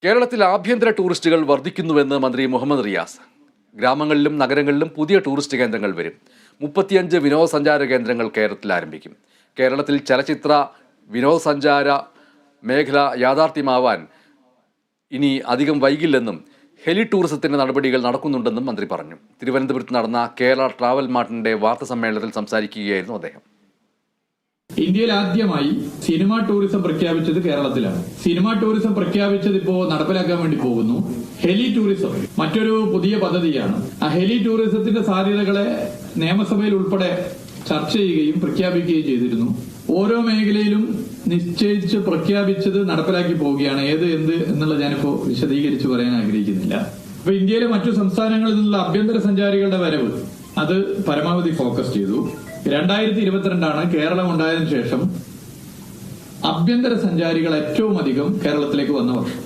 കേരളത്തിൽ ആഭ്യന്തര ടൂറിസ്റ്റുകൾ വർദ്ധിക്കുന്നുവെന്ന് മന്ത്രി മുഹമ്മദ് റിയാസ്. ഗ്രാമങ്ങളിലും നഗരങ്ങളിലും പുതിയ ടൂറിസ്റ്റ് കേന്ദ്രങ്ങൾ വരും. 35 വിനോദസഞ്ചാര കേന്ദ്രങ്ങൾ കേരളത്തിൽ ആരംഭിക്കും. കേരളത്തിൽ ചലച്ചിത്ര വിനോദസഞ്ചാര മേഖല യാഥാർത്ഥ്യമാവാൻ ഇനി അധികം വൈകില്ലെന്നും ഹെലി ടൂറിസത്തിന്റെ നടപടികൾ നടക്കുന്നുണ്ടെന്നും മന്ത്രി പറഞ്ഞു. തിരുവനന്തപുരത്ത് നടന്ന കേരള ട്രാവൽ മാർട്ടിന്റെ വാർത്താ സമ്മേളനത്തിൽ സംസാരിക്കുകയായിരുന്നു അദ്ദേഹം. ഇന്ത്യയിൽ ആദ്യമായി സിനിമ ടൂറിസം പ്രഖ്യാപിച്ചത് കേരളത്തിലാണ്. സിനിമ ടൂറിസം പ്രഖ്യാപിച്ചത് ഇപ്പോ നടപ്പിലാക്കാൻ വേണ്ടി പോകുന്നു. ഹെലി ടൂറിസം മറ്റൊരു പുതിയ പദ്ധതിയാണ്. ആ ഹെലി ടൂറിസത്തിന്റെ സാധ്യതകളെ നിയമസഭയിൽ ഉൾപ്പെടെ ചർച്ച ചെയ്യുകയും പ്രഖ്യാപിക്കുകയും ചെയ്തിരുന്നു. ഓരോ മേഖലയിലും നിശ്ചയിച്ച് പ്രഖ്യാപിച്ചത് നടപ്പിലാക്കി പോവുകയാണ്. എന്ത് എന്നുള്ള ഞാനിപ്പോ വിശദീകരിച്ച് പറയാൻ ആഗ്രഹിക്കുന്നില്ല. ഇപ്പൊ ഇന്ത്യയിലെ മറ്റു സംസ്ഥാനങ്ങളിൽ നിന്നുള്ള ആഭ്യന്തര സഞ്ചാരികളുടെ വരവ് അത് പരമാവധി ഫോക്കസ് ചെയ്തു. 2022 കേരളം ഉണ്ടായതിനു ശേഷം ആഭ്യന്തര സഞ്ചാരികൾ ഏറ്റവും അധികം കേരളത്തിലേക്ക് വന്ന വർഷം.